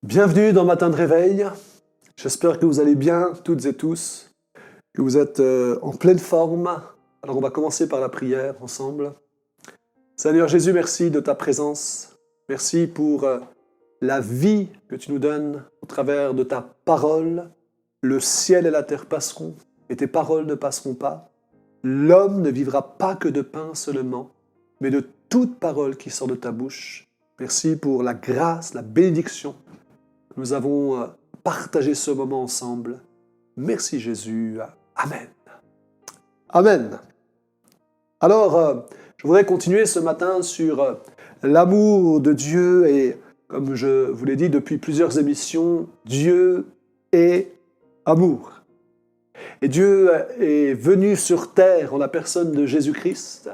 Bienvenue dans Matin de Réveil. J'espère que vous allez bien, toutes et tous, que vous êtes en pleine forme. Alors on va commencer par la prière ensemble. Seigneur Jésus, merci de ta présence. Merci pour la vie que tu nous donnes au travers de ta parole. Le ciel et la terre passeront, et tes paroles ne passeront pas. L'homme ne vivra pas que de pain seulement, mais de toute parole qui sort de ta bouche. Merci pour la grâce, la bénédiction. Nous avons partagé ce moment ensemble. Merci Jésus. Amen. Amen. Alors, je voudrais continuer ce matin sur l'amour de Dieu et, comme je vous l'ai dit depuis plusieurs émissions, Dieu est amour. Et Dieu est venu sur terre en la personne de Jésus-Christ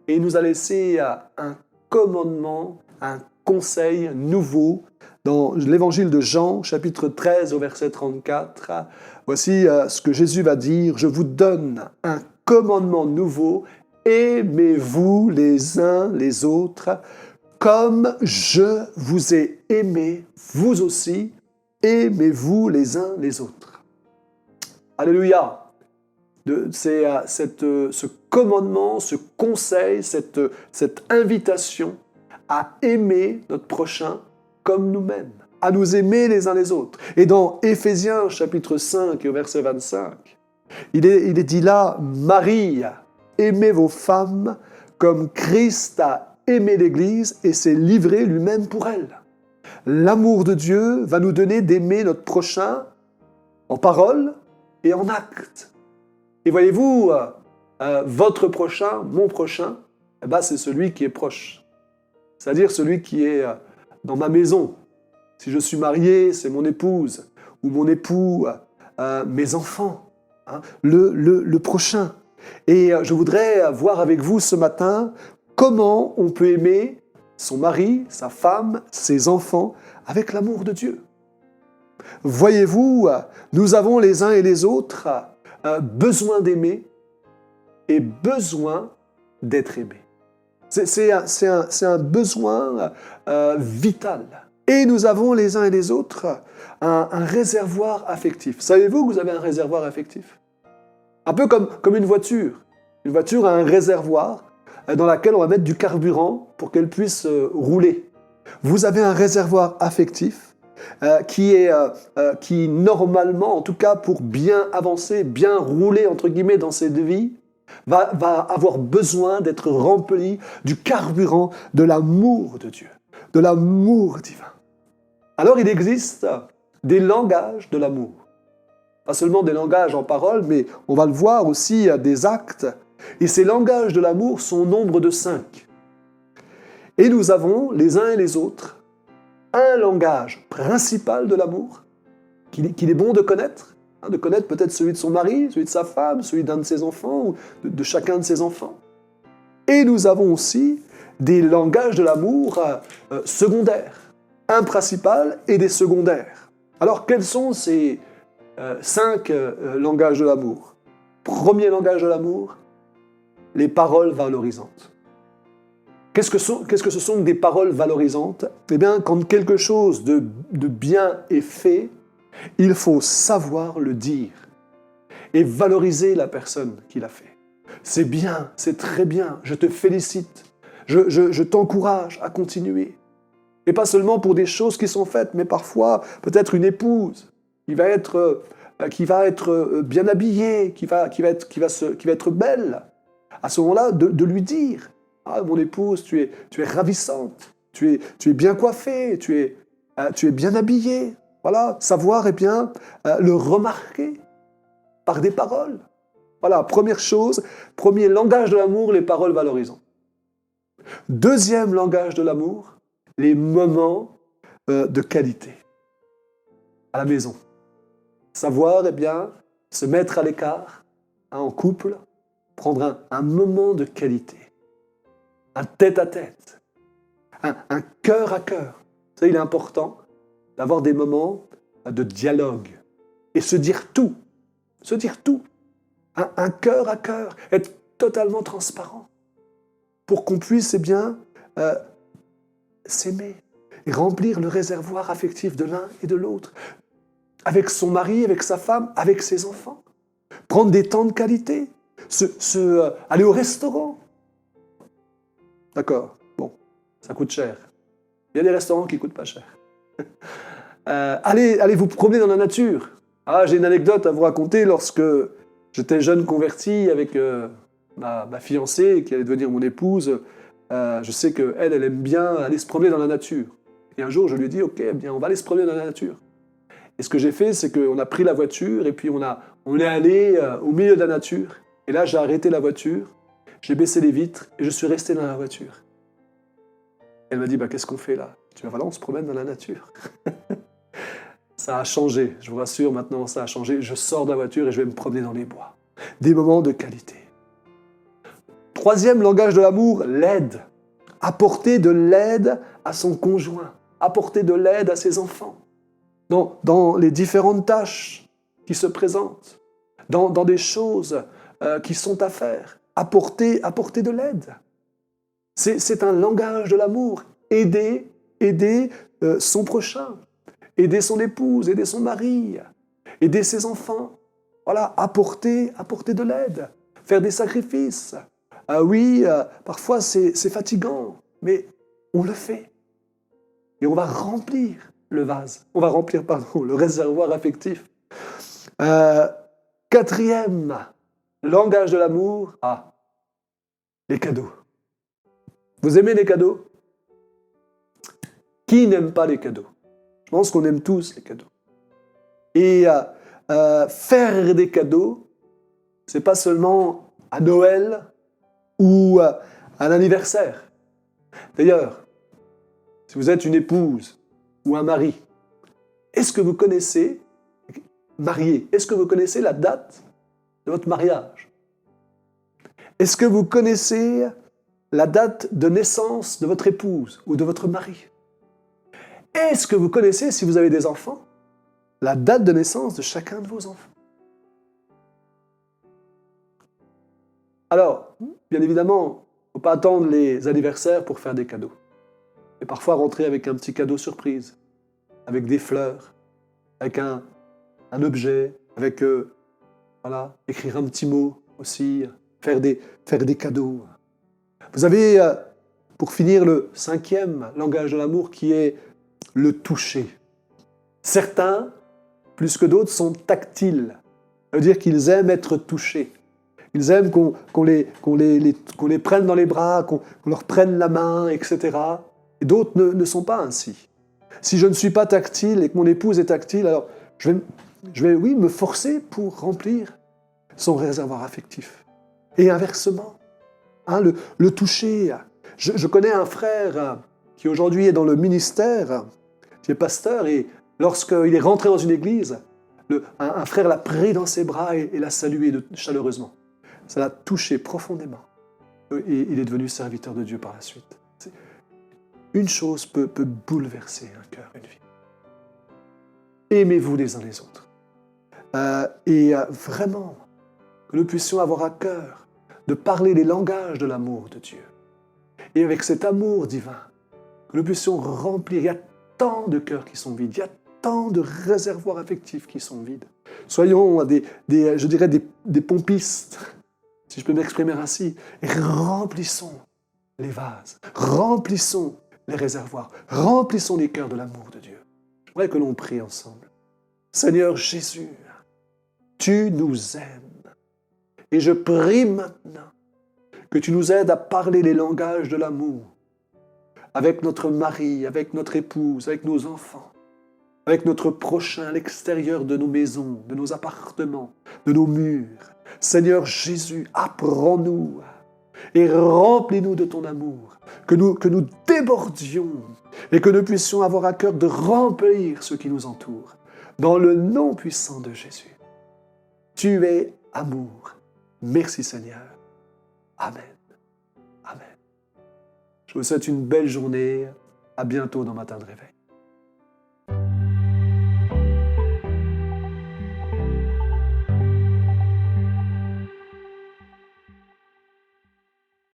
et il nous a laissé un commandement, un conseil nouveau dans l'évangile de Jean, chapitre 13 au verset 34. Voici ce que Jésus va dire. « Je vous donne un commandement nouveau, aimez-vous les uns les autres, comme je vous ai aimé, vous aussi, aimez-vous les uns les autres. » Alléluia. C'est ce commandement, ce conseil, cette invitation à aimer notre prochain comme nous-mêmes, à nous aimer les uns les autres. Et dans Éphésiens chapitre 5 au verset 25, il est dit là, « Marie, aimez vos femmes comme Christ a aimé l'Église et s'est livré lui-même pour elle. » L'amour de Dieu va nous donner d'aimer notre prochain en parole et en acte. Et voyez-vous, votre prochain, mon prochain, c'est celui qui est proche. C'est-à-dire celui qui est dans ma maison. Si je suis marié, c'est mon épouse ou mon époux, mes enfants, le prochain. Et je voudrais voir avec vous ce matin comment on peut aimer son mari, sa femme, ses enfants avec l'amour de Dieu. Voyez-vous, nous avons les uns et les autres besoin d'aimer et besoin d'être aimés. C'est un besoin vital. Et nous avons les uns et les autres un réservoir affectif. Savez-vous que vous avez un réservoir affectif? Un peu comme une voiture. Une voiture a un réservoir dans lequel on va mettre du carburant pour qu'elle puisse rouler. Vous avez un réservoir affectif qui normalement, en tout cas pour bien avancer, bien rouler entre guillemets dans cette vie, va avoir besoin d'être rempli du carburant de l'amour de Dieu, de l'amour divin. Alors il existe des langages de l'amour. Pas seulement des langages en parole, mais on va le voir aussi des actes. Et ces langages de l'amour sont au nombre de 5. Et nous avons, les uns et les autres, un langage principal de l'amour qu'il est bon de connaître peut-être celui de son mari, celui de sa femme, celui d'un de ses enfants, ou de chacun de ses enfants. Et nous avons aussi des langages de l'amour secondaires, un principal et des secondaires. Alors, quels sont ces 5 langages de l'amour? Premier langage de l'amour, les paroles valorisantes. Qu'est-ce que ce sont des paroles valorisantes? Eh bien, quand quelque chose de bien est fait, il faut savoir le dire et valoriser la personne qui l'a fait. C'est bien, c'est très bien, je te félicite, je t'encourage à continuer. Et pas seulement pour des choses qui sont faites, mais parfois peut-être une épouse qui va être bien habillée, qui va être belle. À ce moment-là, de lui dire, « Ah, mon épouse, tu es ravissante, tu es bien coiffée, tu es bien habillée. » Voilà, savoir le remarquer par des paroles. Voilà, première chose, premier langage de l'amour, les paroles valorisantes. Deuxième langage de l'amour, les moments de qualité à la maison. Savoir se mettre à l'écart en couple, prendre un moment de qualité, un tête-à-tête, un cœur à cœur. Ça, il est important d'avoir des moments de dialogue et se dire tout, un cœur à cœur, être totalement transparent pour qu'on puisse s'aimer. et remplir le réservoir affectif de l'un et de l'autre, avec son mari, avec sa femme, avec ses enfants. Prendre des temps de qualité, aller au restaurant. D'accord, bon, ça coûte cher. Il y a des restaurants qui ne coûtent pas cher. Allez vous promener dans la nature. Ah, j'ai une anecdote à vous raconter. Lorsque j'étais jeune converti avec ma fiancée, qui allait devenir mon épouse, je sais qu'elle aime bien aller se promener dans la nature. Et un jour, je lui ai dit, ok, bien, on va aller se promener dans la nature. Et ce que j'ai fait, c'est qu'on a pris la voiture et puis on est allé au milieu de la nature. Et là, j'ai arrêté la voiture, j'ai baissé les vitres et je suis resté dans la voiture. Elle m'a dit, qu'est-ce qu'on fait là? Tu vois, voilà, on se promène dans la nature. Ça a changé, je vous rassure, maintenant ça a changé. Je sors de la voiture et je vais me promener dans les bois. Des moments de qualité. Troisième langage de l'amour, l'aide. Apporter de l'aide à son conjoint. Apporter de l'aide à ses enfants. Dans les différentes tâches qui se présentent. Dans des choses qui sont à faire. Apporter de l'aide. C'est un langage de l'amour. Aider son prochain. Aider son épouse, aider son mari, aider ses enfants. Voilà, apporter de l'aide, faire des sacrifices. Oui, parfois c'est fatigant, mais on le fait. Et on va remplir le vase, on va remplir, le réservoir affectif. Quatrième langage de l'amour, les cadeaux. Vous aimez les cadeaux? Qui n'aime pas les cadeaux? Je pense qu'on aime tous les cadeaux. Et faire des cadeaux, c'est pas seulement à Noël ou à l'anniversaire. D'ailleurs, si vous êtes une épouse ou un mari, est-ce que vous connaissez, marié, est-ce que vous connaissez la date de votre mariage? Est-ce que vous connaissez la date de naissance de votre épouse ou de votre mari? Est-ce que vous connaissez, si vous avez des enfants, la date de naissance de chacun de vos enfants? Alors, bien évidemment, il ne faut pas attendre les anniversaires pour faire des cadeaux. Et parfois rentrer avec un petit cadeau surprise, avec des fleurs, avec un objet, avec, écrire un petit mot aussi, faire des cadeaux. Vous avez, pour finir, le cinquième langage de l'amour qui est le toucher. Certains, plus que d'autres, sont tactiles. Ça veut dire qu'ils aiment être touchés. Ils aiment qu'on les prenne dans les bras, qu'on leur prenne la main, etc. Et d'autres ne sont pas ainsi. Si je ne suis pas tactile et que mon épouse est tactile, alors je vais me forcer pour remplir son réservoir affectif. Et inversement, le toucher. Je connais un frère qui aujourd'hui est dans le ministère, qui est pasteur, et lorsqu'il est rentré dans une église, un frère l'a pris dans ses bras et l'a salué chaleureusement. Ça l'a touché profondément. Et il est devenu serviteur de Dieu par la suite. Une chose peut bouleverser un cœur, une vie. Aimez-vous les uns les autres. Vraiment, que nous puissions avoir à cœur de parler les langages de l'amour de Dieu. Et avec cet amour divin, que nous puissions remplir. Il y a tant de cœurs qui sont vides, il y a tant de réservoirs affectifs qui sont vides. Soyons des pompistes, si je peux m'exprimer ainsi, et remplissons les vases, remplissons les réservoirs, remplissons les cœurs de l'amour de Dieu. J'aimerais que l'on prie ensemble. Seigneur Jésus, tu nous aimes. Et je prie maintenant que tu nous aides à parler les langages de l'amour avec notre mari, avec notre épouse, avec nos enfants, avec notre prochain à l'extérieur de nos maisons, de nos appartements, de nos murs. Seigneur Jésus, apprends-nous et remplis-nous de ton amour, que nous débordions et que nous puissions avoir à cœur de remplir ceux qui nous entourent. Dans le nom puissant de Jésus. Tu es amour. Merci Seigneur. Amen. Amen. Je vous souhaite une belle journée. À bientôt dans Matin de Réveil.